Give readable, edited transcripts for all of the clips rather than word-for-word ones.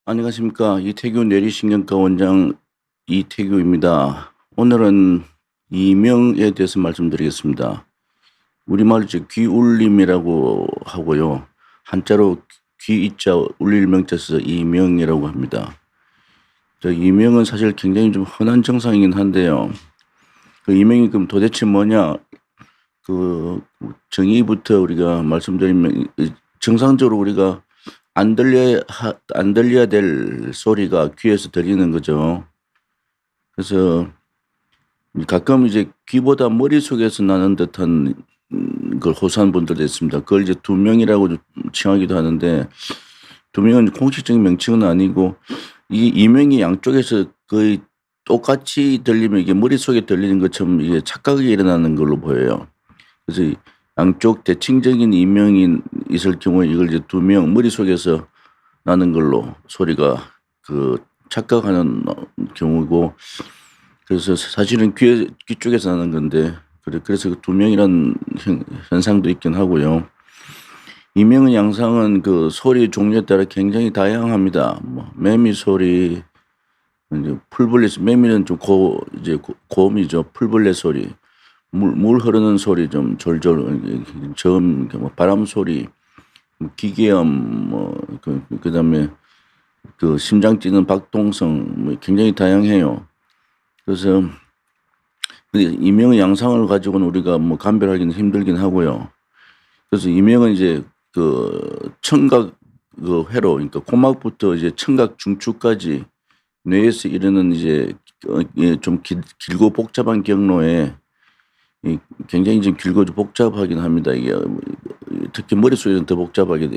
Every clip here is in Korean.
안녕하십니까. 이태규 내리신경과 원장 이태규입니다. 오늘은 이명에 대해서 말씀드리겠습니다. 우리말로 이제 귀울림이라고 하고요. 한자로 귀이자 울릴 명자 써서 이명이라고 합니다. 이명은 사실 굉장히 좀 흔한 증상이긴 한데요. 그 이명이 그럼 도대체 뭐냐? 그 정의부터 우리가 말씀드리면 정상적으로 우리가 안 들려야 될 소리가 귀에서 들리는 거죠. 그래서 가끔 이제 귀보다 머릿속에서 나는 듯한 걸 호소하는 분들도 있습니다. 그걸 이제 두명이라고 칭하기도 하는데, 두명은 공식적인 명칭은 아니고 이 이명이 양쪽에서 거의 똑같이 들리면 이게 머릿속에 들리는 것처럼 이게 착각이 일어나는 걸로 보여요. 그래서 양쪽 대칭적인 이명이 있을 경우에 이걸 이제 두명 머릿속에서 나는 걸로 소리가 착각하는 경우고, 그래서 사실은 귀 쪽에서 나는 건데, 그래서 그 두명이란 현상도 있긴 하고요. 이명의 양상은 그 소리 종류에 따라 굉장히 다양합니다. 뭐 매미 소리, 이제 풀벌레, 매미는 좀 이제 고음이죠. 풀벌레 소리, 물 흐르는 소리, 좀 졸졸 저음, 뭐 바람 소리, 기계음, 그다음에 그 심장 뛰는 박동성, 뭐 굉장히 다양해요. 그래서 이명의 양상을 가지고는 우리가 뭐 감별하기는 힘들긴 하고요. 그래서 이명은 이제 그 청각 그 회로, 그러니까 고막부터 이제 청각 중추까지 뇌에서 이르는 이제 좀 길고 복잡한 경로에 굉장히 좀 길고 복잡하긴 합니다. 이게 특히 머릿속에는 더 복잡하게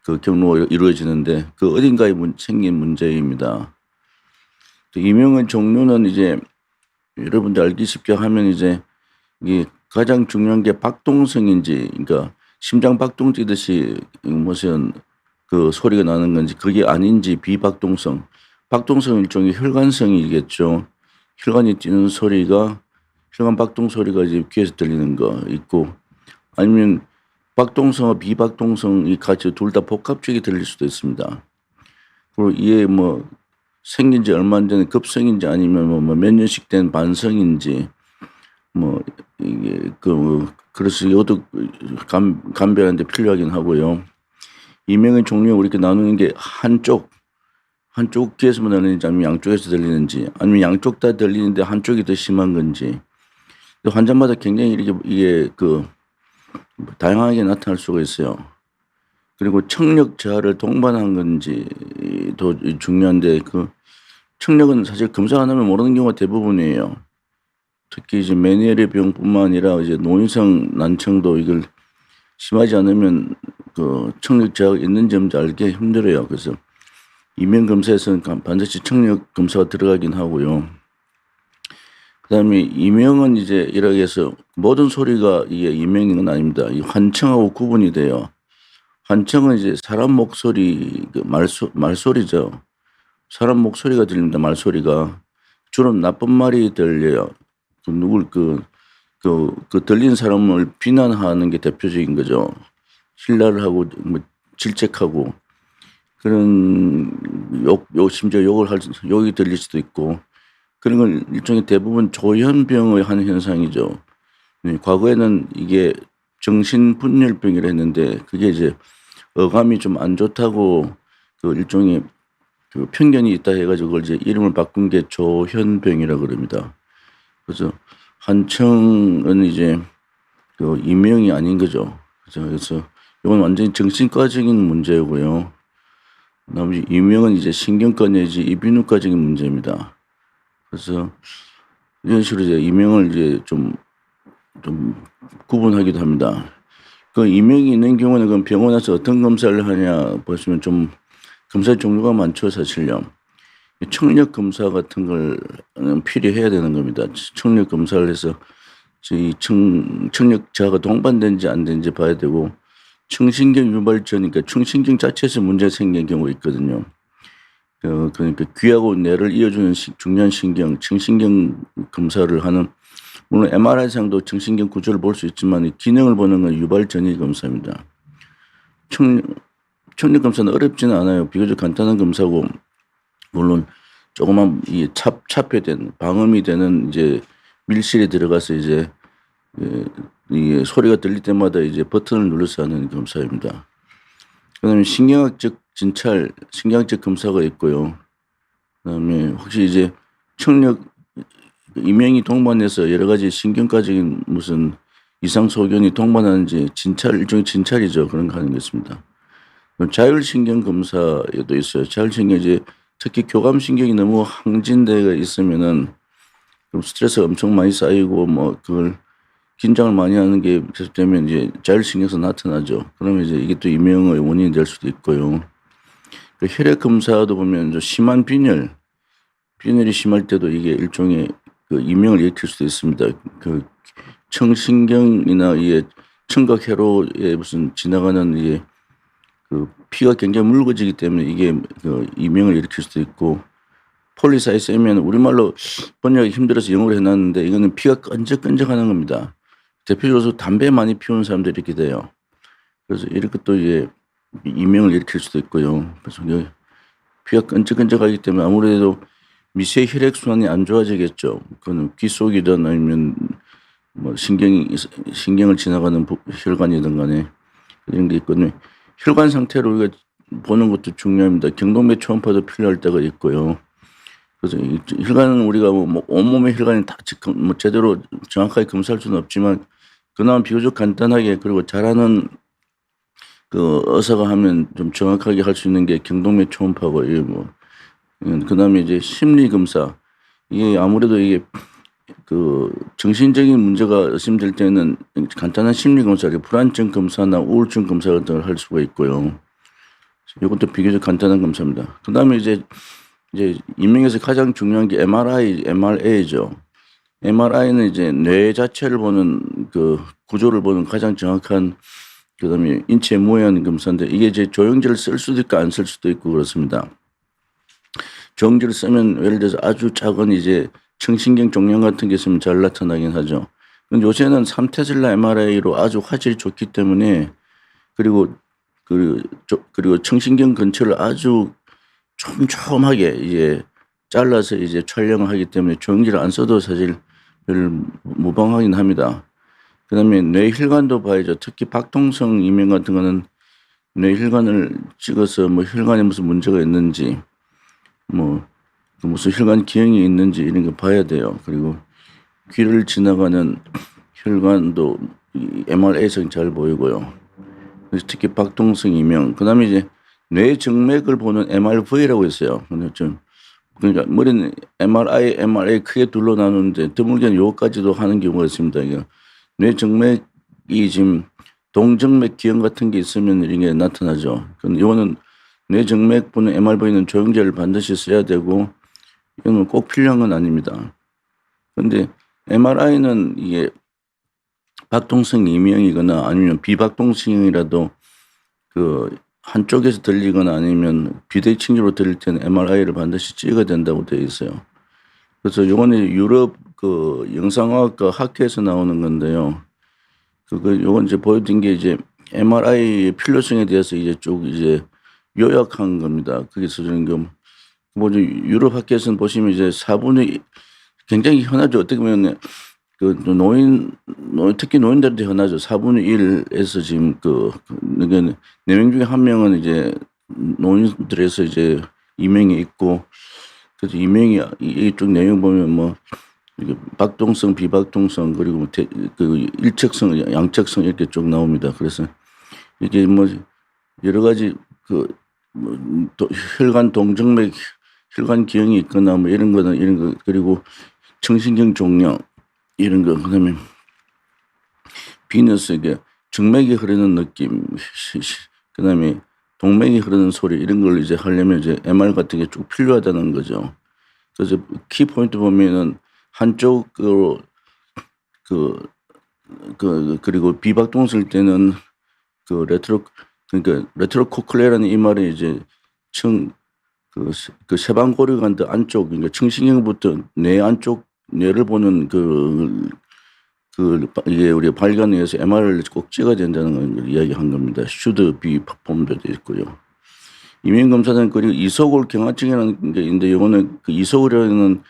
그 경로가 이루어지는데, 그 어딘가에 생긴 문제입니다. 이명의 종류는 이제 여러분들 알기 쉽게 하면 이제 이게 가장 중요한 게 박동성인지, 그러니까 심장 박동 뛰듯이 무슨 그 소리가 나는 건지, 그게 아닌지, 비박동성. 박동성 일종의 혈관성이겠죠. 혈관이 뛰는 소리가, 혈관 박동 소리가 이제 귀에서 들리는 거 있고, 아니면 박동성과 비박동성이 같이 둘 다 복합적이 들릴 수도 있습니다. 그리고 이게 뭐 생긴 지 얼마 안 전에 급성인지, 아니면 뭐 몇 년씩 된 반성인지, 뭐 이게 그래서 이것도 감별하는 데 필요하긴 하고요. 이명의 종류 우리가 나누는 게 한쪽 귀에서만 들리는지, 아니면 양쪽에서 들리는지, 아니면 양쪽 다 들리는데 한쪽이 더 심한 건지, 환자마다 굉장히 이게 다양하게 나타날 수가 있어요. 그리고 청력 저하를 동반한 건지도 중요한데, 그 청력은 사실 검사 안 하면 모르는 경우가 대부분이에요. 특히 이제 메니에르 병뿐만 아니라 이제 노인성 난청도 이걸 심하지 않으면 그 청력 저하가 있는지 없는지 알기 힘들어요. 그래서 이명 검사에서는 반드시 청력 검사가 들어가긴 하고요. 그다음에 이명은 이제 이렇게 해서 모든 소리가 이게 이명인 건 아닙니다. 이 환청하고 구분이 돼요. 환청은 이제 사람 목소리, 말소리죠. 사람 목소리가 들립니다. 말소리가 주로 나쁜 말이 들려요. 들린 사람을 비난하는 게 대표적인 거죠. 신랄을 하고 뭐 질책하고 그런 심지어 욕이 들릴 수도 있고, 그런 건 일종의 대부분 조현병의 한 현상이죠. 과거에는 이게 정신분열병이라 했는데, 그게 이제 어감이 좀 안 좋다고 그 일종의 그 편견이 있다 해가지고 그걸 이제 이름을 바꾼 게 조현병이라 그럽니다. 그래서 한청은 이제 그 이명이 아닌 거죠. 그래서 이건 완전히 정신과적인 문제고요. 나머지 이명은 이제 신경과 내지 이비인후과적인 문제입니다. 그래서 이런 식으로 이제 이명을 이제 좀 구분하기도 합니다. 그 이명이 있는 경우는 그럼 병원 와서 어떤 검사를 하냐 보시면 좀 검사 종류가 많죠, 사실요. 청력 검사 같은 걸 필요해야 되는 겁니다. 청력 검사를 해서 이 청력 저하가 동반된지 안 되는지 봐야 되고, 청신경 유발전이니까 청신경 자체에서 문제 생긴 경우가 있거든요. 그러니까 귀하고 뇌를 이어주는 중요한 신경, 청신경 검사를 하는, 물론 MRI상도 청신경 구조를 볼 수 있지만 이 기능을 보는 건 유발전이 검사입니다. 청력 검사는 어렵지는 않아요. 비교적 간단한 검사고 물론 조그만 이 차폐된 방음이 되는 이제 밀실에 들어가서 이제 이게 소리가 들릴 때마다 이제 버튼을 눌러서 하는 검사입니다. 그다음에 신경학적 진찰, 신경학적 검사가 있고요. 그다음에 혹시 이제 청력 이명이 동반해서 여러 가지 신경과적인 무슨 이상 소견이 동반하는지 진찰, 일종의 진찰이죠. 그런 거 하는 게 있습니다. 자율신경 검사에도 있어요. 자율신경 이제 특히 교감신경이 너무 항진되어 있으면은 좀 스트레스가 엄청 많이 쌓이고 뭐 그걸 긴장을 많이 하는 게 계속되면 이제 자율신경에서 나타나죠. 그러면 이제 이게 또 이명의 원인이 될 수도 있고요. 그 혈액 검사도 보면 좀 심한 빈혈이 심할 때도 이게 일종의 그 이명을 일으킬 수도 있습니다. 그 청신경이나 이게 청각회로에 무슨 지나가는 이게 그 피가 굉장히 묽어지기 때문에 이게 그 이명을 일으킬 수도 있고, 폴리사이세미아는 우리말로 번역하기 힘들어서 영어로 해놨는데 이거는 피가 끈적끈적하는 겁니다. 대표적으로 담배 많이 피우는 사람들이 이렇게 돼요. 그래서 이렇게 또 이제 이명을 일으킬 수도 있고요. 그래서 피가 끈적끈적하기 때문에 아무래도 미세 혈액 순환이 안 좋아지겠죠. 그거는 귀 속이든 아니면 뭐 신경을 지나가는 혈관이든 간에 이런 게 있거든요. 혈관 상태를 우리가 보는 것도 중요합니다. 경동맥 초음파도 필요할 때가 있고요. 그래서 혈관은 우리가 뭐 온몸의 혈관이 다 뭐 제대로 정확하게 검사할 수는 없지만 그나마 비교적 간단하게 그리고 잘하는 그 의사가 하면 좀 정확하게 할 수 있는 게 경동맥 초음파고, 그다음에 이제 심리 검사. 이게 아무래도 이게 그 정신적인 문제가 의심될 때는 간단한 심리 검사, 불안증 검사나 우울증 검사 같은 걸 할 수가 있고요. 이것도 비교적 간단한 검사입니다. 그다음에 이제 이명에서 가장 중요한 게 MRA죠. MRI는 이제 뇌 자체를 보는 그 구조를 보는 가장 정확한 그다음에 인체 모양 검사인데 이게 이제 조영제를 쓸 수도 있고 안 쓸 수도 있고 그렇습니다. 조영제를 쓰면 예를 들어서 아주 작은 이제 청신경 종양 같은 게 있으면 잘 나타나긴 하죠. 근데 요새는 3테슬라 MRI로 아주 화질이 좋기 때문에 그리고 청신경 근처를 아주 촘촘하게 이제 잘라서 이제 촬영을 하기 때문에 조영제를 안 써도 사실 별 무방하긴 합니다. 그다음에 뇌혈관도 봐야죠. 특히 박동성 이명 같은 거는 뇌혈관을 찍어서 뭐 혈관에 무슨 문제가 있는지 뭐 무슨 혈관 기형이 있는지 이런 거 봐야 돼요. 그리고 귀를 지나가는 혈관도 MRA에서 잘 보이고요. 그래서 특히 박동성 이명. 그다음에 이제 뇌정맥을 보는 MRV라고 있어요. 그러니까 머리는 MRA 크게 둘로 나누는데 드물게는 요까지도 하는 경우가 있습니다. 그러니까 뇌정맥이 지금 동정맥 기형 같은 게 있으면 이게 나타나죠. 근데 이거는 뇌정맥 보는 MRV는 조영제를 반드시 써야 되고 이건 꼭 필요한 건 아닙니다. 그런데 MRI는 이게 박동성 이명이거나 아니면 비박동성이라도 그 한쪽에서 들리거나 아니면 비대칭적으로 들릴 때는 MRI를 반드시 찍어야 된다고 되어 있어요. 그래서 요거는 유럽 그 영상학과 학회에서 나오는 건데요. 요건 이제 보여드린 게 이제 MRI의 필요성에 대해서 이제 쭉 이제 요약한 겁니다. 그래서 지금 뭐지 유럽 학회에서는 보시면 이제 4분의 굉장히 흔하죠. 어떻게 보면 그 특히 노인들한테 흔하죠. 4분의 1에서 지금 이게 4명 중에 1명은 이제 노인들에서 이제 이명이 있고, 그래서 이명이 이쪽 내용 보면 뭐 이게 박동성, 비박동성 그리고 그 일척성, 양척성 이렇게 쭉 나옵니다. 그래서 이게 뭐 여러 가지 혈관 동정맥, 혈관 기형이 있거나 뭐 이런 거 그리고 청신경 종양 이런 거, 그다음에 비너스에게 정맥이 흐르는 느낌, 그다음에 동맥이 흐르는 소리 이런 걸 이제 하려면 이제 MR 같은 게 쭉 필요하다는 거죠. 그래서 키 포인트 보면은 한쪽으로 그리고 비박동성일 때는 레트로코클레라는 이 말이 이제 세방고리관드 안쪽, 그러니까 청신경부터 뇌 안쪽 뇌를 보는 이게 우리가 발견해서 MR을 꼭 찍어야 된다는 걸 이야기한 겁니다. should be performed 돼 있고요. 이명 검사는 그리고 이소골 경화증이라는 게 있는데 이거는 그 이소골이라는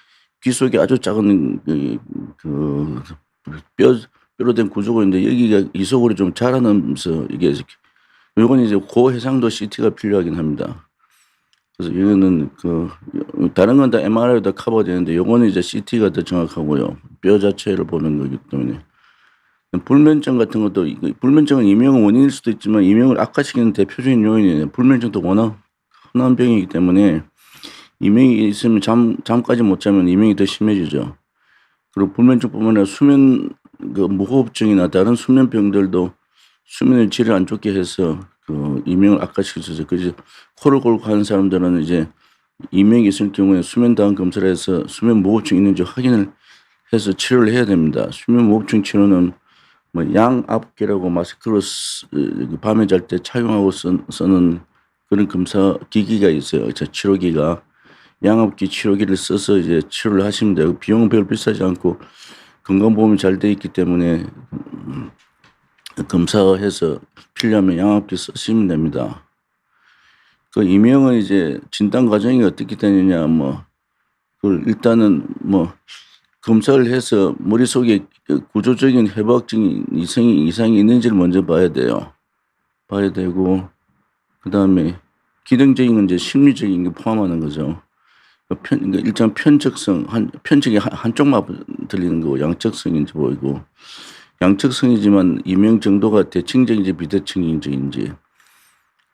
귀 속에 아주 작은 뼈로 된 구조가 있는데 여기가 이소골이 좀 자라나면서 이게 요건 이제 고해상도 CT가 필요하긴 합니다. 그래서 이거는 다른 건 다 MRI로 다 커버되는데 요거는 이제 CT가 더 정확하고요. 뼈 자체를 보는 거기 때문에. 불면증 같은 것도 불면증은 이명 원인일 수도 있지만 이명을 악화시키는 대표적인 요인이에요. 불면증도 워낙 흔한 병이기 때문에 이명이 있으면 잠까지 못 자면 이명이 더 심해지죠. 그리고 불면증뿐만 아니라 수면 무호흡증이나 다른 수면병들도 수면의 질을 안 좋게 해서 이명을 악화시킬 수 있어요. 그래서 코를 골고 하는 사람들은 이제 이명이 있을 경우에 수면 다음 검사를 해서 수면 무호흡증이 있는지 확인을 해서 치료를 해야 됩니다. 수면 무호흡증 치료는 양압기라고 마스크로 밤에 잘 때 착용하고 쓰는 그런 검사 기기가 있어요. 치료기가. 양압기 치료기를 써서 이제 치료를 하시면 되고 비용은 별로 비싸지 않고 건강보험이 잘 돼 있기 때문에 검사해서 필요하면 양압기 쓰시면 됩니다. 이명은 이제 진단 과정이 어떻게 되느냐 일단은 검사를 해서 머릿속에 구조적인 해부학적인 이상이 있는지를 먼저 봐야 돼요. 봐야 되고 그다음에 기능적인 건 이제 심리적인 게 포함하는 거죠. 그러니까 일단 편측이 한쪽만 들리는 거고 양측성인지 보이고 양측성이지만 이명 정도가 대칭적인지 비대칭적인지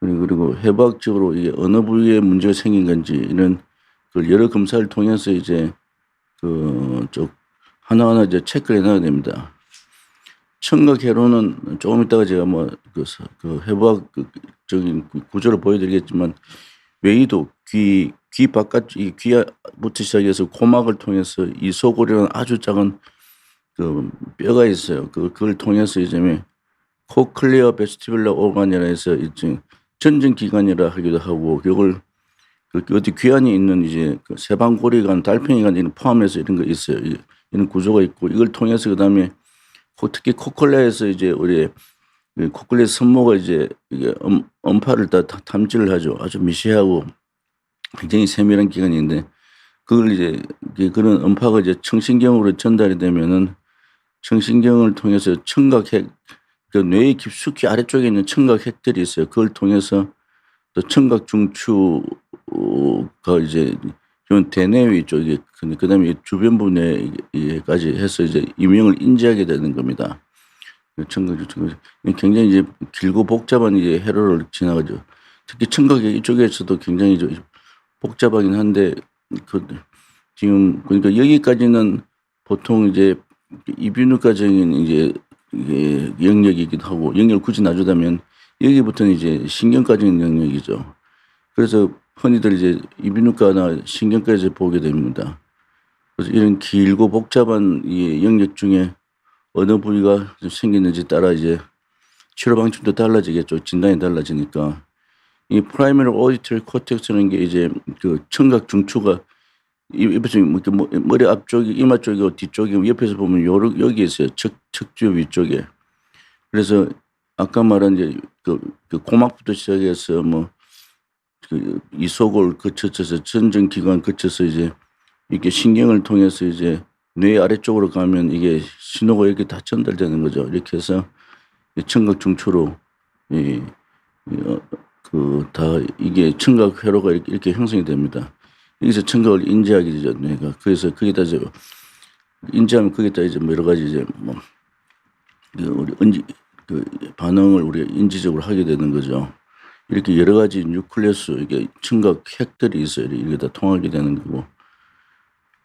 그리고 해부학적으로 이게 어느 부위에 문제가 생긴 건지 이런 여러 검사를 통해서 이제 하나하나 이제 체크를 해놔야 됩니다. 청각 회로는 조금 이따가 제가 해부학적인 구조를 보여드리겠지만 외이도 귀 바깥 귀부터 시작해서 고막을 통해서 이소골이라는 아주 작은 뼈가 있어요. 그걸 통해서 이제 코클리어 베스티뷸러 오간이라 해서 이제 전정기관이라 하기도 하고 이걸 어디 귀 안에 있는 이제 세방고리관, 달팽이관 이런 포함해서 이런 거 있어요. 이런 구조가 있고 이걸 통해서 그다음에 특히 코클레에서 이제 우리 코클레 선모가 이제 이게 음파를 다 탐지를 하죠. 아주 미세하고 굉장히 세밀한 기관이 있는데 그걸 이제 그런 음파가 이제 청신경으로 전달이 되면은 청신경을 통해서 청각핵 뇌의 깊숙이 아래쪽에 있는 청각핵들이 있어요. 그걸 통해서 또 청각 중추가 이제 대뇌위 쪽에 그다음에 주변부 뇌까지 해서 이제 이명을 인지하게 되는 겁니다. 청각 굉장히 이제 길고 복잡한 이제 회로를 지나가죠. 특히 청각 이쪽에서도 굉장히 복잡하긴 한데 지금 그러니까 여기까지는 보통 이제 이비인후과적인 이제 이게 영역이기도 하고 영역을 굳이 나누자면 여기부터는 이제 신경과적인 영역이죠. 그래서 흔히들 이제 이비인후과나 신경과에서 보게 됩니다. 그래서 이런 길고 복잡한 이 영역 중에 어느 부위가 생기는지 따라 이제 치료 방침도 달라지겠죠. 진단이 달라지니까. 이 프라이머리 오디터리 코텍스라는 게 이제 청각 중추가 옆에서 머리 앞쪽이 이마 쪽이고 뒤쪽이 옆에서 보면 여기 있어요. 척추 위쪽에. 그래서 아까 말한 이제 고막부터 시작해서 이소골 거쳐서 전정기관 거쳐서 이제 이렇게 신경을 통해서 이제 뇌 아래쪽으로 가면 이게 신호가 이렇게 다 전달되는 거죠. 이렇게 해서 청각 중추로 다 이게 청각 회로가 이렇게 형성이 됩니다. 여기서 청각을 인지하게 되죠. 뇌가. 그래서 거기다 이제 인지하면 거기다 이제 여러 가지 이제 우리 반응을 우리가 인지적으로 하게 되는 거죠. 이렇게 여러 가지 뉴클레스 이게 청각 핵들이 있어요. 이게 다 통하게 되는 거고.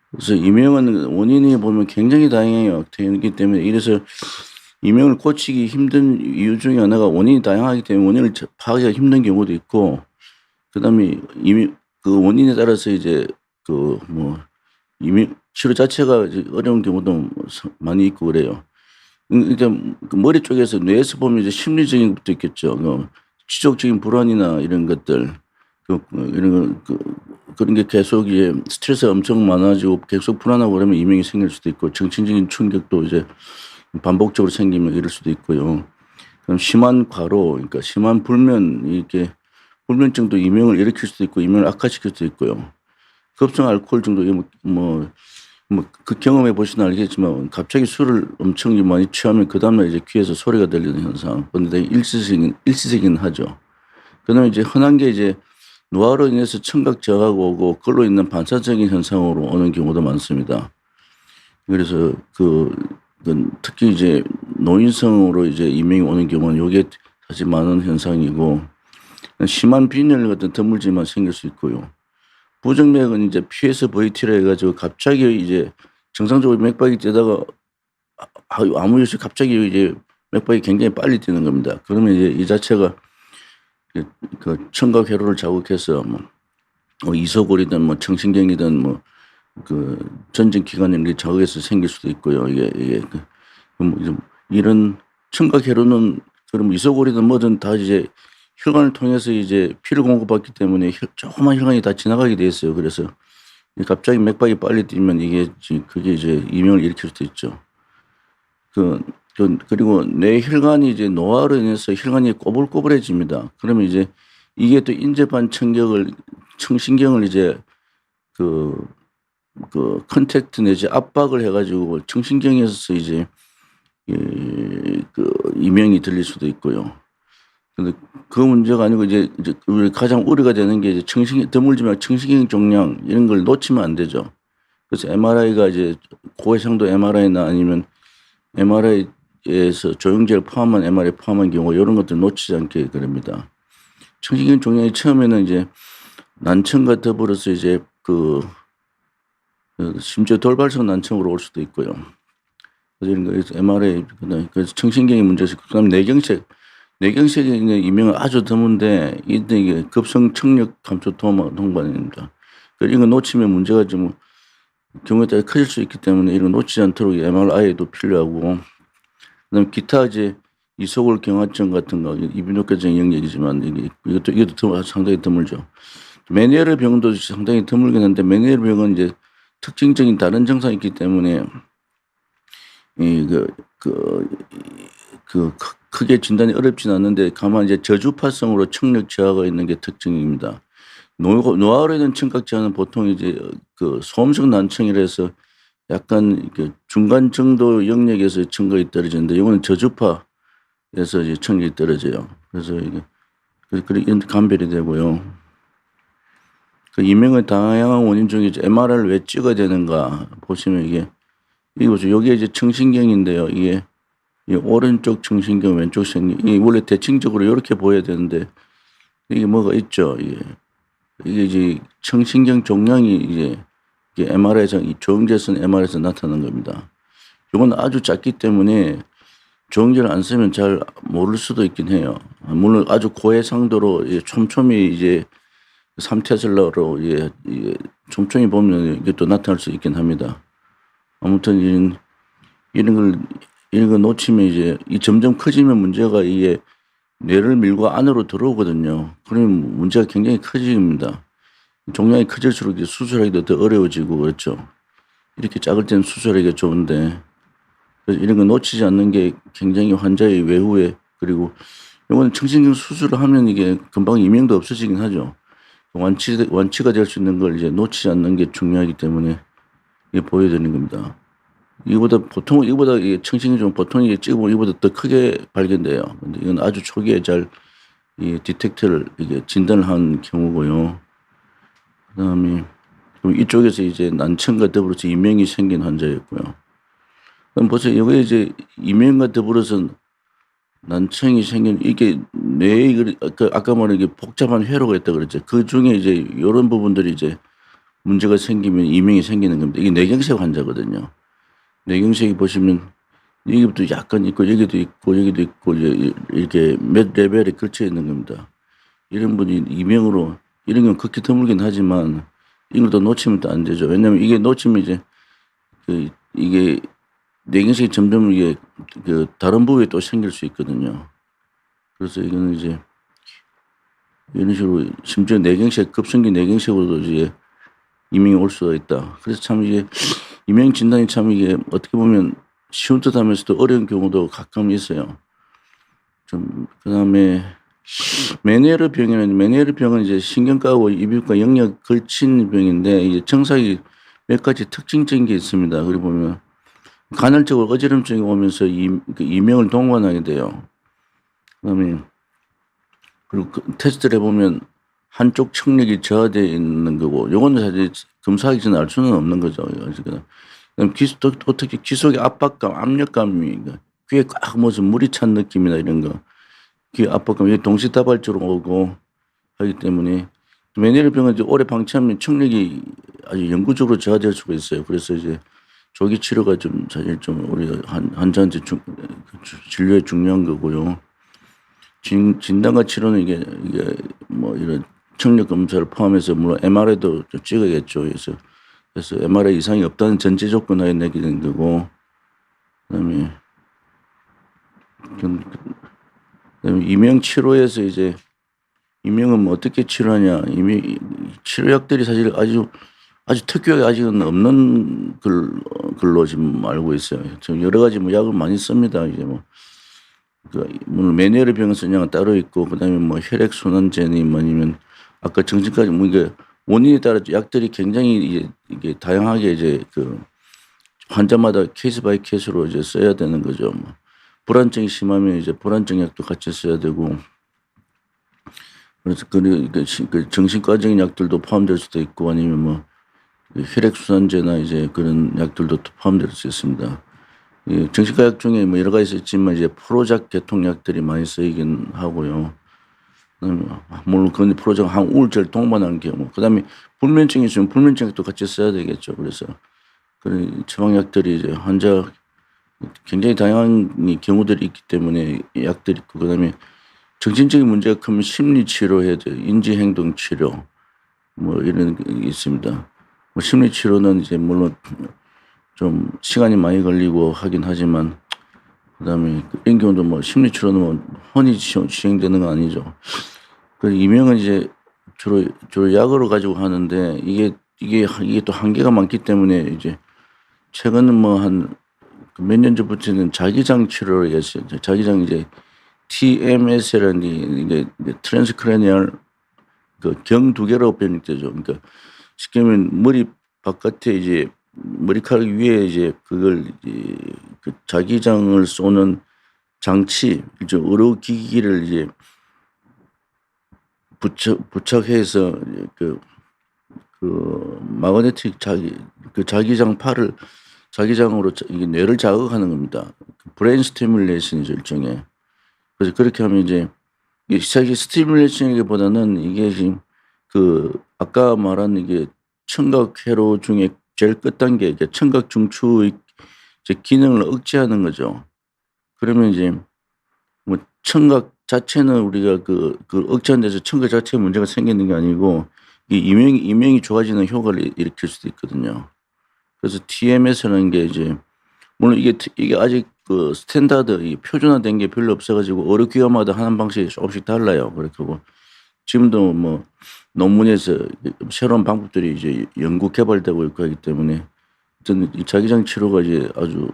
그래서 이명은 원인이 보면 굉장히 다양해요. 되기 때문에 이래서 이명을 고치기 힘든 이유 중에 하나가 원인이 다양하기 때문에 원인을 파악하기가 힘든 경우도 있고, 그다음에 그 원인에 따라서 이제 이명 치료 자체가 어려운 경우도 많이 있고 그래요. 일단 머리 쪽에서 뇌에서 보면 이제 심리적인 것도 있겠죠. 지적적인 불안이나 이런 것들, 그런 게 계속 이제 스트레스가 엄청 많아지고 계속 불안하고 그러면 이명이 생길 수도 있고, 정신적인 충격도 이제 반복적으로 생기면 이럴 수도 있고요. 그럼 심한 과로, 그러니까 심한 불면, 이렇게 불면증도 이명을 일으킬 수도 있고 이명을 악화시킬 수도 있고요. 급성 알코올 중독 그 경험해 보시면 알겠지만 갑자기 술을 엄청 많이 취하면 그 다음날 이제 귀에서 소리가 들리는 현상. 근데 일시적이긴 하죠. 그다음에 이제 흔한 게 이제 노화로 인해서 청각 저하가 오고 그걸로 있는 반사적인 현상으로 오는 경우도 많습니다. 그래서 특히 이제 노인성으로 이제 이명이 오는 경우는 이게 사실 많은 현상이고 심한 빈혈 같은 드물지만 생길 수 있고요. 부정맥은 이제 PS VT라 해가지고 갑자기 이제 정상적으로 맥박이 뛰다가 아무 이유 없이 갑자기 이제 맥박이 굉장히 빨리 뛰는 겁니다. 그러면 이제 이 자체가 그 청각 회로를 자극해서 이소골이든 청신경이든 전정 기관을 자극해서 생길 수도 있고요. 이게 이런 청각 회로는 그럼 이소골이든 뭐든 다 이제 혈관을 통해서 이제 피를 공급받기 때문에 조그만 혈관이 다 지나가게 돼 있어요. 그래서 갑자기 맥박이 빨리 뛰면 그게 이제 이명을 일으킬 수도 있죠. 그리고 뇌 혈관이 이제 노화로 인해서 혈관이 꼬불꼬불해집니다. 그러면 이제 이게 또 인제반 청신경을 이제 컨택트 내지 압박을 해가지고 청신경에서 이제 이명이 들릴 수도 있고요. 근데 그 문제가 아니고 이제 우리 가장 우려가 되는 게 이제 드물지만 청신경 종양 이런 걸 놓치면 안 되죠. 그래서 MRI가 이제 고해상도 MRI나 아니면 MRI에서 조영제를 포함한 MRI 포함한 경우 이런 것들 놓치지 않게 그럽니다. 청신경 종양이 처음에는 이제 난청과 더불어서 이제 심지어 돌발성 난청으로 올 수도 있고요. 그래서 MRI 그래서 청신경이 문제죠. 그다음 뇌경색에 있는 이명은 아주 드문데 이게 급성 청력 감소 동반입니다. 이거 놓치면 문제가 좀 경우에 따라 커질 수 있기 때문에 이거 놓치지 않도록 MRI도 필요하고, 그다음 기타 이제 이소골 경화증 같은 거 이비인후과적인 영역이지만 이것도 상당히 드물죠. 메니에르 병도 상당히 드물긴 한데 메니에르 병은 이제 특징적인 다른 증상이 있기 때문에 크게 진단이 어렵진 않는데 다만 이제 저주파성으로 청력 저하가 있는 게 특징입니다. 노화로 인한 청각 저하는 보통 이제 소음성 난청이라 해서 약간 중간 정도 영역에서 청각이 떨어지는데 이거는 저주파에서 이제 청력이 떨어져요. 그래서 이게 감별이 되고요. 이명의 다양한 원인 중에 이제 MRI를 왜 찍어야 되는가 보시면 이게 보죠. 여기에 이제 청신경인데요. 이게 오른쪽 청신경, 왼쪽 청신경. 이게 원래 대칭적으로 이렇게 보여야 되는데 이게 뭐가 있죠. 이게 이제 청신경 종양이 이게 MRI에서 조영제선 MRI에서 나타나는 겁니다. 이건 아주 작기 때문에 조영제를 안 쓰면 잘 모를 수도 있긴 해요. 물론 아주 고해상도로 촘촘히 이제 3테슬라로 촘촘히 보면 이게 또 나타날 수 있긴 합니다. 아무튼 이런 걸 놓치면 이제 점점 커지면 문제가 이게 뇌를 밀고 안으로 들어오거든요. 그러면 문제가 굉장히 커집니다. 종양이 커질수록 이제 수술하기도 더 어려워지고 그렇죠. 이렇게 작을 때는 수술하기가 좋은데, 그래서 이런 거 놓치지 않는 게 굉장히 환자의 외후에, 그리고 이거는 청신경 수술을 하면 이게 금방 이명도 없어지긴 하죠. 완치가 될 수 있는 걸 이제 놓치지 않는 게 중요하기 때문에 이게 보여드리는 겁니다. 이거보다 청신경 좀 보통 이게 찍어보면 이거보다 더 크게 발견돼요. 근데 이건 아주 초기에 잘 디텍터를 진단을 한 경우고요. 그다음에 이쪽에서 이제 난청과 더불어서 이명이 생긴 환자였고요. 그럼 보세요. 여기 이제 이명과 더불어서 난청이 생긴 이게 뇌에 아까 말한 게 복잡한 회로가 있다 그랬죠. 그 중에 이제 이런 부분들이 이제 문제가 생기면 이명이 생기는 겁니다. 이게 뇌경색 환자거든요. 뇌경색이 보시면 여기부터 약간 있고 여기도 있고 이렇게 몇 레벨에 걸쳐 있는 겁니다. 이런 분이 이명으로 이런 건 극히 드물긴 하지만 이걸 또 놓치면 또 안 되죠. 왜냐하면 이게 놓치면 이제 이게 뇌경색이 점점 이게 다른 부위에 또 생길 수 있거든요. 그래서 이거는 이제 이런 식으로 심지어 급성기 뇌경색으로도 이제 이명이 올 수가 있다. 그래서 참 이게 이명 진단이 참 이게 어떻게 보면 쉬운 듯하면서도 어려운 경우도 가끔 있어요. 그다음에 메니에르병은 이제 신경과하고 이비인후과 영역 걸친 병인데 이게 증상이 몇 가지 특징적인 게 있습니다. 그리고 보면 간헐적으로 어지럼증이 오면서 그 이명을 동반하게 돼요. 그다음에 그리고 테스트를 해보면 한쪽 청력이 저하되어 있는 거고, 요거는 사실 검사하기 전에 알 수는 없는 거죠. 그다음 또 특히 귀 속의 압박감, 압력감이 귀에 꽉 무슨 물이 찬 느낌이나 이런 거, 귀 압박감이 동시다발적으로 오고 하기 때문에 메니에르병은 이제 오래 방치하면 청력이 아주 영구적으로 저하될 수가 있어요. 그래서 이제 조기 치료가 좀 사실 좀 우리 환자한테 진료에 중요한 거고요. 진단과 치료는 이게 뭐 이런 청력 검사를 포함해서 물론 MRI도 좀 찍어야겠죠. 그래서 MRI 이상이 없다는 전제 조건 하에 내게 된 거고, 그다음에 이명 치료에서 이제 이명은 뭐 어떻게 치료하냐, 치료약들이 사실 아주 특효가 아직은 없는 걸로 지금 알고 있어요. 좀 여러 가지 뭐 약을 많이 씁니다. 이제 물론 메니에르병 쓰냐가 따로 있고, 그다음에 뭐 혈액순환제니 뭐 아니면 아까 정신까지 뭐 이게 원인에 따라 약들이 굉장히 이게 다양하게 이제 그 환자마다 케이스 바이 케이스로 이제 써야 되는 거죠. 뭐 불안증이 심하면 이제 불안증 약도 같이 써야 되고, 그래서 그 정신과적인 약들도 포함될 수도 있고, 아니면 뭐 혈액순환제나 이제 그런 약들도 포함될 수 있습니다. 정신과 약 중에 뭐 여러 가지 있지만 이제 프로작 계통약들이 많이 쓰이긴 하고요. 물론 그런데 프로작 항우울제를 동반하는 경우, 그다음에 불면증이 있으면 불면증약도 같이 써야 되겠죠. 그래서 그런 처방약들이 이제 환자 굉장히 다양한 경우들이 있기 때문에 약들이 있고, 그다음에 정신적인 문제가 크면 심리 치료해야 돼요. 인지 행동 치료 뭐 이런 게 있습니다. 뭐 심리 치료는 이제 물론 좀 시간이 많이 걸리고 하긴 하지만, 그다음에 이런 경우도 뭐 심리 치료는 뭐 흔히 시행되는 건 아니죠. 그 이명은 이제 주로 약으로 가지고 하는데 이게 또 한계가 많기 때문에 이제 최근은 뭐 한 몇 년 전부터는 자기장 치료를 했어요. 자기장 이제 TMS라는 이게 트랜스크레니얼 그 경 두 개로 변형되죠. 그러니까 쉽게 말하면 머리 바깥에 이제 머리카락 위에 이제 그걸 이제 그 자기장을 쏘는 장치, 이제 의료기기를 이제 부착해서 그 마그네틱 자기장 팔을 자기장으로 이게 뇌를 자극하는 겁니다. 브레인 스티뮬레이션이죠, 일종의. 그래서 그렇게 하면 이제 이게 스티뮬레이션이기보다는 이게 지금 아까 말한 이게 청각 회로 중에 제일 끝단계, 이게 청각 중추의 이제 기능을 억제하는 거죠. 그러면 이제 뭐 청각 자체는 우리가 그 억제하는 데서 청각 자체에 문제가 생기는 게 아니고 이 이명이 좋아지는 효과를 일으킬 수도 있거든요. 그래서 TMS라는 게 이제 물론 이게 아직 그 스탠다드 이 표준화된 게 별로 없어가지고 의료기관마다 하는 방식이 조금씩 달라요. 그렇고 지금도 뭐 논문에서 새로운 방법들이 이제 연구 개발되고 있고 하기 때문에 어떤 이 자기장 치료가 이제 아주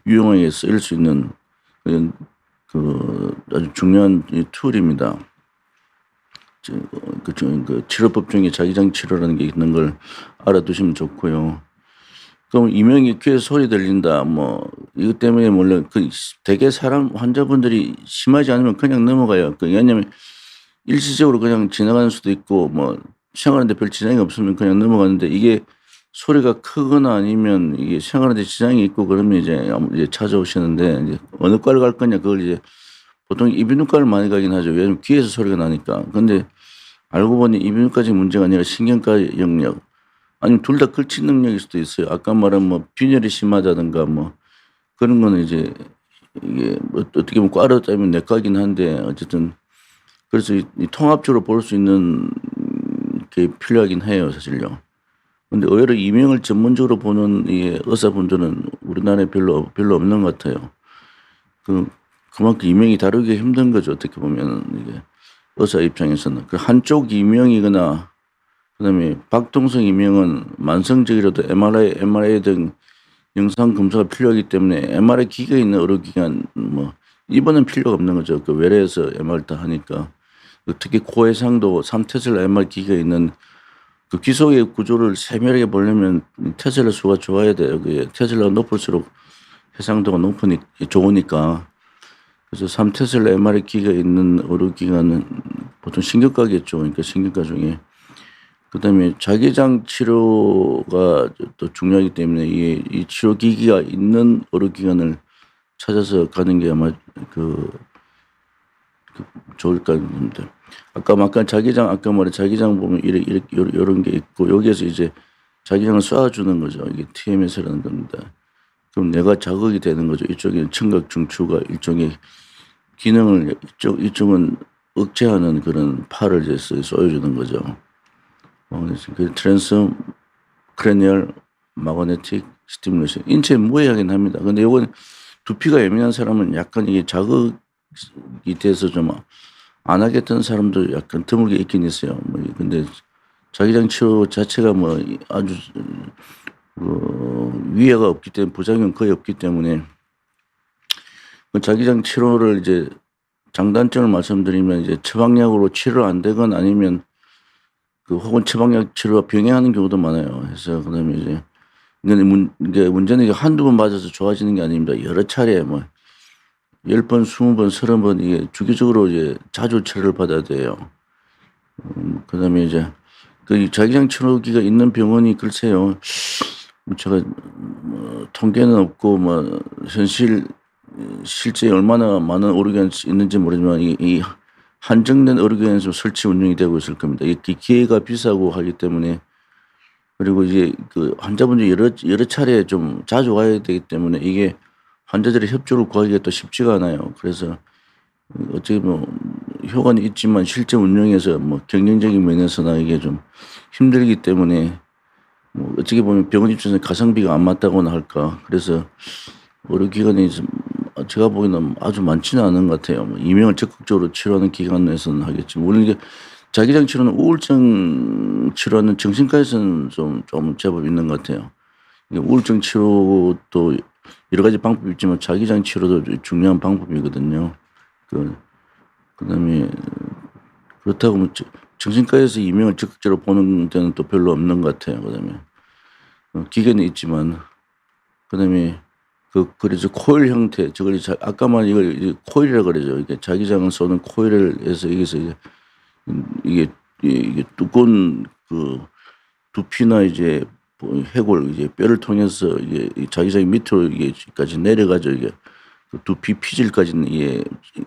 유용하게 쓰일 수 있는 그런 아주 중요한 툴입니다. 그 치료법 중에 자기장 치료라는 게 있는 걸 알아두시면 좋고요. 그럼 이명이 귀에 소리 들린다 뭐 이것 때문에 물론 대개 환자분들이 심하지 않으면 그냥 넘어가요. 왜냐하면 일시적으로 그냥 지나가는 수도 있고 뭐 생활하는데 별 지장이 없으면 그냥 넘어가는데, 이게 소리가 크거나 아니면 이게 생활하는데 지장이 있고 그러면 이제 찾아오시는데, 이제 어느 과를 갈 거냐, 그걸 이제 보통 이비인후과를 많이 가긴 하죠. 왜냐면 귀에서 소리가 나니까. 근데 알고 보니 이비인후과적 문제가 아니라 신경과 영역, 아니면 둘 다 걸친 능력일 수도 있어요. 아까 말한 뭐 빈혈이 심하다든가 뭐 그런 거는 이제 이게 뭐 어떻게 보면 과로 따지면 내과긴 한데, 어쨌든 그래서 이 통합적으로 볼 수 있는 게 필요하긴 해요, 사실요. 근데 의외로 이명을 전문적으로 보는 이 의사분들은 우리나라에 별로 없는 것 같아요. 그만큼 이명이 다루기 힘든 거죠, 어떻게 보면. 이게 의사 입장에서는 그 한쪽 이명이거나, 그다음에 박동성 이명은 만성적이라도 MRI 등 영상 검사가 필요하기 때문에 MRI 기계가 있는 의료기관 뭐 입원은 필요가 없는 거죠. 그 외래에서 MRI 다 하니까. 특히 고해상도 3테슬라 MR 기기가 있는 그 기속의 구조를 세밀하게 보려면 테슬라 수가 좋아야 돼요. 그게 테슬라가 높을수록 해상도가 좋으니까. 그래서 3테슬라 MR 기기가 있는 의료기관은 보통 신경과겠죠. 그러니까 신경과 중에. 그다음에 자기장 치료가 또 중요하기 때문에 이 치료 기기가 있는 의료기관을 찾아서 가는 게 아마 좋을까 합니다. 아까 아까 말한 자기장 보면 이런 게 있고 여기에서 이제 자기장을 쏴주는 거죠. 이게 TMS라는 겁니다. 그럼 뇌가 자극이 되는 거죠. 이쪽에 청각 중추가 일종의 기능을 이쪽은 억제하는 그런 팔을 이제 쏘여주는 거죠. 그 트랜스 크레니얼 마그네틱 스티뮬레이션 인체에 무해하긴 합니다. 근데 이건 두피가 예민한 사람은 약간 이게 자극이 돼서 좀 안 하겠다는 사람도 약간 드물게 있긴 있어요. 근데 자기장 치료 자체가 아주 위해가 없기 때문에 부작용 거의 없기 때문에 그 자기장 치료를 이제 장단점을 말씀드리면 이제 처방약으로 치료 안 되건 아니면 혹은 처방약 치료와 병행하는 경우도 많아요. 그래서 그다음에 이제 이게 문제는 이게 한두 번 맞아서 좋아지는 게 아닙니다. 여러 차례 10번, 20번, 30번 이게 주기적으로 이제 자주 치료를 받아야 돼요. 그다음에 이제 그 자기장 치료기가 있는 병원이 글쎄요. 제가 통계는 없고 실제 얼마나 많은 의료기관이 있는지 모르지만 이 한정된 의료기관에서 설치 운영이 되고 있을 겁니다. 이 기계가 비싸고 하기 때문에 그리고 이제 그 환자분들이 여러 차례 좀 자주 와야 되기 때문에 이게 환자들의 협조를 구하기가 또 쉽지가 않아요. 그래서 어떻게 효과는 있지만 실제 운영에서 경쟁적인 면에서나 이게 좀 힘들기 때문에 어떻게 보면 병원 입장에서 가성비가 안 맞다고나 할까. 그래서 의료기관이 제가 보기에는 아주 많지는 않은 것 같아요. 이명을 적극적으로 치료하는 기관에서는 하겠지만 물론 이게 자기장 치료는 우울증 치료하는 정신과에서는 좀 제법 있는 것 같아요. 우울증 치료도 여러 가지 방법이 있지만 자기장 치료도 중요한 방법이거든요. 그다음에 그렇다고 정신과에서 이명을 적극적으로 보는 데는 또 별로 없는 것 같아요. 그다음에 기계는 있지만 그다음에 그래서 코일 형태 저걸 아까 말 이걸 코일이라 그러죠. 이게 자기장을 쏘는 코일을 해서 여기서 이게 두꺼운 두피나 이제 해골 이제 뼈를 통해서 이게 자기장 밑으로 이게까지 내려가죠. 이게 두피 피질까지는 이게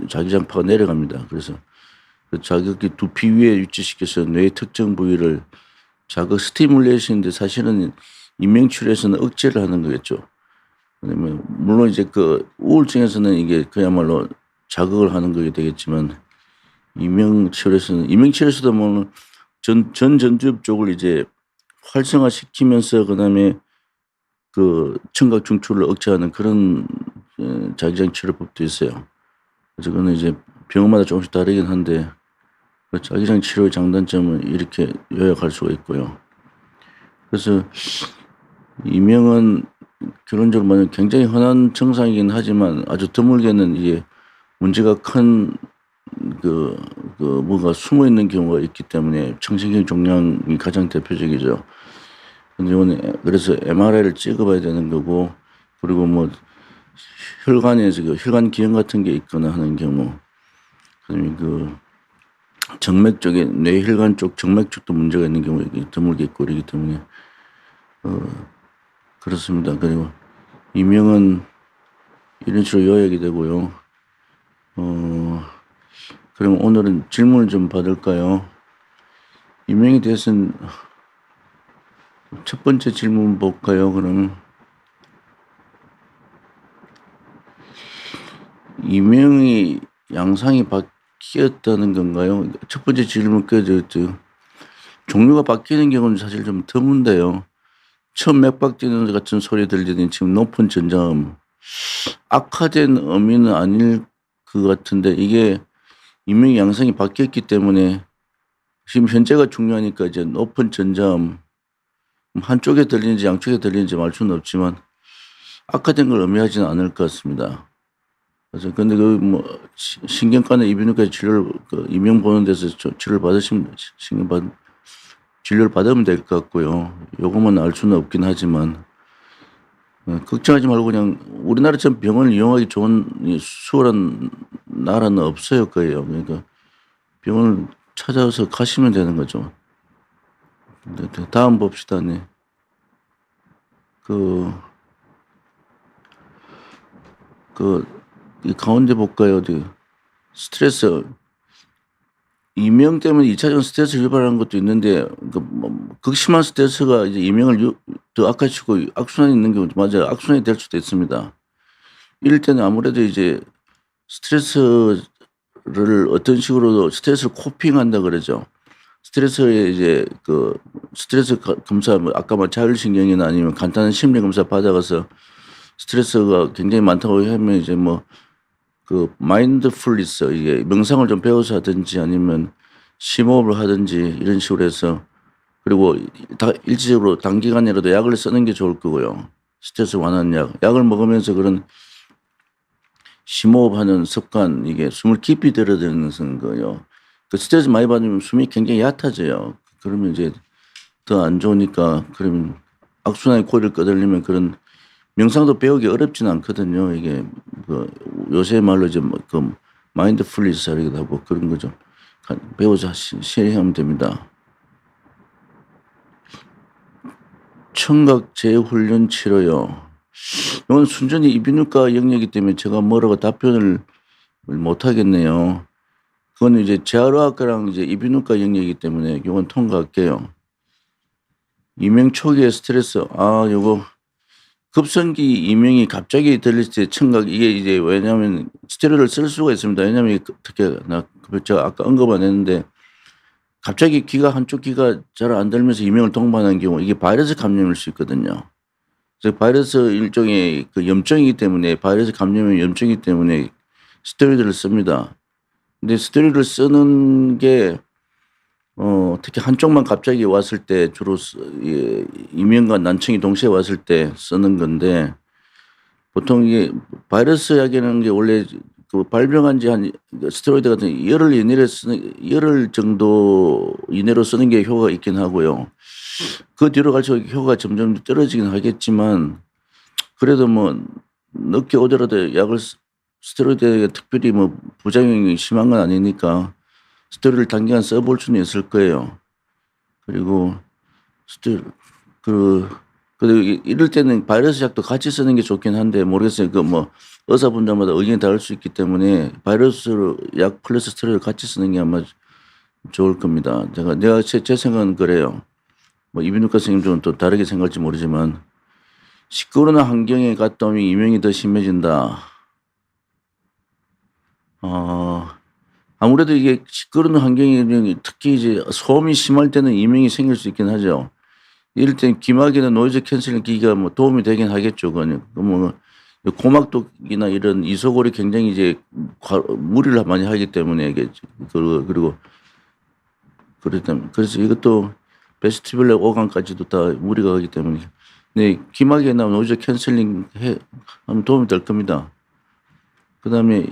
자기장파가 내려갑니다. 그래서 그 자극이 두피 위에 위치시켜서 뇌의 특정 부위를 자극 스티뮬레이션인데 사실은 인명치료에서는 억제를 하는 거겠죠. 왜냐면 물론 이제 우울증에서는 이게 그야말로 자극을 하는 거게 되겠지만 인명치료에서도 전두엽 쪽을 이제 활성화시키면서 그다음에 청각 중추를 억제하는 그런 자기장 치료법도 있어요. 그래서 그거는 이제 병원마다 조금씩 다르긴 한데 자기장 치료의 장단점은 이렇게 요약할 수가 있고요. 그래서 이명은 결론적으로 굉장히 흔한 증상이긴 하지만 아주 드물게는 이게 문제가 큰 뭐가 숨어 있는 경우가 있기 때문에 청신경 종양이 가장 대표적이죠. 근데 그래서 MRI를 찍어봐야 되는 거고 그리고 혈관에서 혈관 기형 같은 게 있거나 하는 경우 그다음에 정맥 쪽에 뇌혈관 쪽 정맥 쪽도 문제가 있는 경우가 드물게 있고 그러기 때문에 그렇습니다. 그리고 이명은 이런 식으로 요약이 되고요. 그럼 오늘은 질문을 좀 받을까요? 이명에 대해서는 첫 번째 질문 볼까요? 그럼 이명이 양상이 바뀌었다는 건가요? 첫 번째 질문 껴졌죠. 종류가 바뀌는 경우는 사실 좀 드문데요. 처음 맥박 뛰는 같은 소리 들리더니 지금 높은 전자음. 악화된 음이는 아닐 것 같은데 이게 이명의 양상이 바뀌었기 때문에 지금 현재가 중요하니까 이제 높은 전자음 한쪽에 들리는지 양쪽에 들리는지 알 수는 없지만 악화된 걸 의미하지는 않을 것 같습니다. 그래서 근데 그 뭐 신경과나 이비인후과 치료를 그 이명 보는 데서 치료를 받으시면 진료를 받으면 될 것 같고요. 요것만 알 수는 없긴 하지만 걱정하지 말고 그냥 우리나라처럼 병원을 이용하기 좋은 수월한 나라는 없어요 거예요. 그러니까 병원을 찾아서 가시면 되는 거죠. 다음 봅시다. 네. 그, 이 가운데 볼까요? 어디 스트레스 이명 때문에 2차적인 스트레스를 유발하는 것도 있는데 뭐 극심한 스트레스가 이제 이명을 더 악화시키고 악순환이 있는 경우도 맞아요. 악순환이 될 수도 있습니다. 이럴 때는 아무래도 이제 스트레스를 어떤 식으로 스트레스를 코핑한다 그러죠. 스트레스에 이제 그 스트레스 검사 뭐 아까 뭐 자율신경이나 아니면 간단한 심리 검사 받아가서 스트레스가 굉장히 많다고 하면 이제 뭐 그 마인드풀리스 이게 명상을 좀 배워서 하든지 아니면 심호흡을 하든지 이런 식으로 해서 그리고 일시적으로 단기간이라도 약을 쓰는 게 좋을 거고요. 스트레스 완화하는 약을 먹으면서 그런 심호흡하는 습관 이게 숨을 깊이 들이대는 거요. 그 스트레스 많이 받으면 숨이 굉장히 얕아져요. 그러면 이제 더 안 좋으니까 그러면 악순환의 코를 끄들리면 그런 명상도 배우기 어렵진 않거든요. 이게 그 요새 말로 이제 그 마인드풀리스라기도 하고 그런 거죠. 배워서 실행하면 됩니다. 청각 재훈련 치료요. 이건 순전히 이비인후과 영역이기 때문에 제가 뭐라고 답변을 못 하겠네요. 그건 이제 재활의학과랑 이제 이비인후과 영역이기 때문에 이건 통과할게요. 이명 초기의 스트레스. 요거 급성기 이명이 갑자기 들릴 때 청각 이게 이제 왜냐하면 스테로이드를 쓸 수가 있습니다. 왜냐하면 어떻게 제가 아까 언급 안 했는데 갑자기 한쪽 귀가 잘 안 들면서 이명을 동반하는 경우 이게 바이러스 감염일 수 있거든요. 그래서 바이러스 일종의 그 염증이기 때문에 바이러스 감염의 염증이기 때문에 스테로이드를 씁니다. 근데 스테로이드를 쓰는 게 특히 한쪽만 갑자기 왔을 때 주로 이명과 난청이 동시에 왔을 때 쓰는 건데 보통 이게 바이러스 약이라는 게 원래 그 발병한 지 한 스테로이드 같은 열흘 정도 이내로 쓰는 게 효과가 있긴 하고요. 그 뒤로 갈수록 효과가 점점 떨어지긴 하겠지만 그래도 뭐 늦게 오더라도 스테로이드에 특별히 뭐 부작용이 심한 건 아니니까 스테로이드를 단기간 써볼 수는 있을 거예요. 그리고 그리고 이럴 때는 바이러스 약도 같이 쓰는 게 좋긴 한데 모르겠어요. 그 뭐 의사분들마다 의견이 다를 수 있기 때문에 바이러스 약 플러스 스테로이드 같이 쓰는 게 아마 좋을 겁니다. 제 생각은 그래요. 뭐 이비인후과 선생님들은 또 다르게 생각할지 모르지만 시끄러운 환경에 갔다 오면 이명이 더 심해진다. 아무래도 이게 시끄러운 환경이 특히 이제 소음이 심할 때는 이명이 생길 수 있긴 하죠. 이럴 땐 귀마개나 노이즈 캔슬링 기기가 뭐 도움이 되긴 하겠죠. 그거는 뭐 고막독이나 이런 이소골이 굉장히 이제 무리를 많이 하기 때문에 이게 그리고 그래서 이것도 베스티뷸러 오감까지도 다 무리가 가기 때문에 네 귀마개나 노이즈 캔슬링 하면 도움이 될 겁니다. 그다음에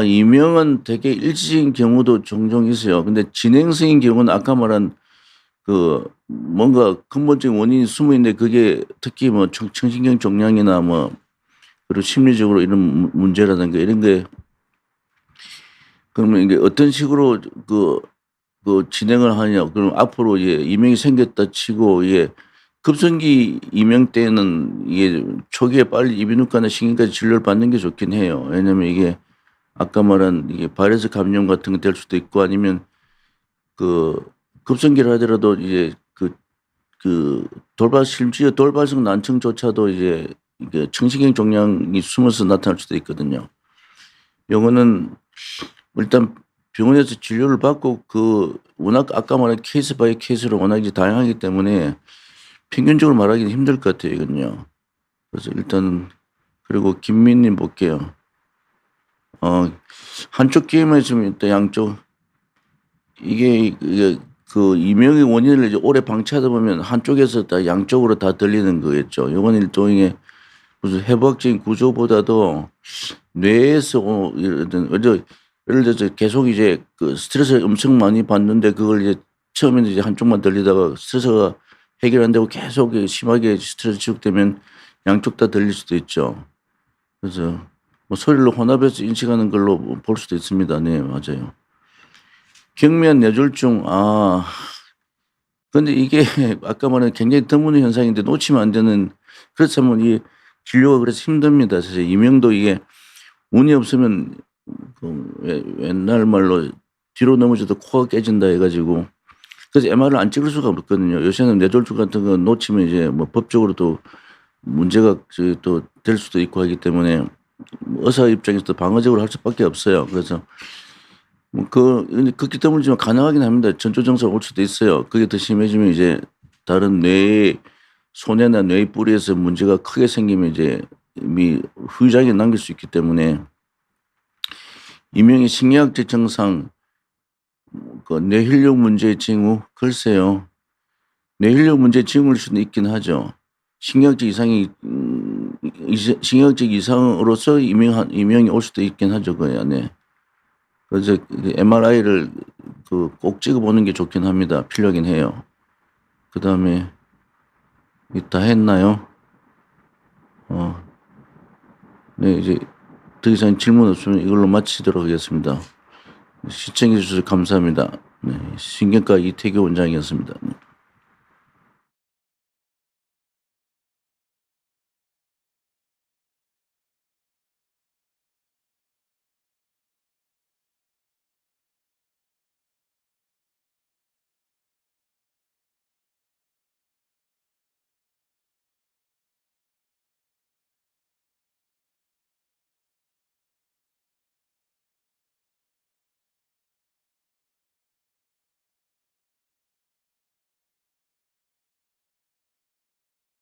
이명은 되게 일시적인 경우도 종종 있어요. 근데 진행성인 경우는 아까 말한 그 뭔가 근본적인 원인이 숨어 있는데 그게 특히 뭐 청신경 종양이나 뭐 그리고 심리적으로 이런 문제라든가 이런 게 그러면 이게 어떤 식으로 그 진행을 하냐. 그럼 앞으로 이명이 생겼다 치고 이게 급성기 이명 때는 이게 초기에 빨리 이비인후과나 신경과지 진료를 받는 게 좋긴 해요. 왜냐면 이게 아까 말한 이게 바이러스 감염 같은 게 될 수도 있고 아니면 그 급성기를 하더라도 이제 심지어 돌발성 난청조차도 이제 이게 청신경 종양이 숨어서 나타날 수도 있거든요. 요거는 일단 병원에서 진료를 받고 워낙 아까 말한 케이스 바이 케이스로 워낙 이제 다양하기 때문에 평균적으로 말하기는 힘들 것 같아요, 이건요. 그래서 일단 그리고 김민님 볼게요. 한쪽 귀에만 있으면 일단 양쪽 이게 그 이명의 원인을 이제 오래 방치하다 보면 한쪽에서 다 양쪽으로 다 들리는 거겠죠. 이건 일종의 무슨 해부학적인 구조보다도 뇌에서 예를 들어서 계속 이제 그 스트레스를 엄청 많이 받는데 그걸 이제 처음에는 이제 한쪽만 들리다가 스트레스가 해결 안 되고 계속 심하게 스트레스 지속되면 양쪽 다 들릴 수도 있죠. 그래서 뭐 소리를 혼합해서 인식하는 걸로 볼 수도 있습니다. 네, 맞아요. 경미한 뇌졸중. 근데 이게 아까 말한 굉장히 드문 현상인데 놓치면 안 되는, 그렇다면 이 진료가 그래서 힘듭니다. 사실 이명도 이게 운이 없으면 옛날 말로 뒤로 넘어져도 코가 깨진다 해가지고 그래서 MR을 안 찍을 수가 없거든요. 요새는 뇌졸중 같은 거 놓치면 이제 뭐 법적으로도 문제가 또 될 수도 있고 하기 때문에 의사 입장에서도 방어적으로 할 수밖에 없어요. 그래서 그렇기 때문이지만 가능하긴 합니다. 전조 증상 올 수도 있어요. 그게 더 심해지면 이제 다른 뇌의 손해나 뇌의 뿌리에서 문제가 크게 생기면 이제 이미 후유장애 남길 수 있기 때문에 이명의 심리학적 증상, 뇌혈력 문제의 징후, 글쎄요. 뇌혈력 문제의 징후일 수는 있긴 하죠. 신경적 이상으로서 이명이 올 수도 있긴 하죠. 그 안에. 그래서 MRI를 꼭 찍어보는 게 좋긴 합니다. 필요하긴 해요. 그 다음에 다 했나요? 네, 이제 더 이상 질문 없으면 이걸로 마치도록 하겠습니다. 시청해 주셔서 감사합니다. 네, 신경과 이태규 원장이었습니다.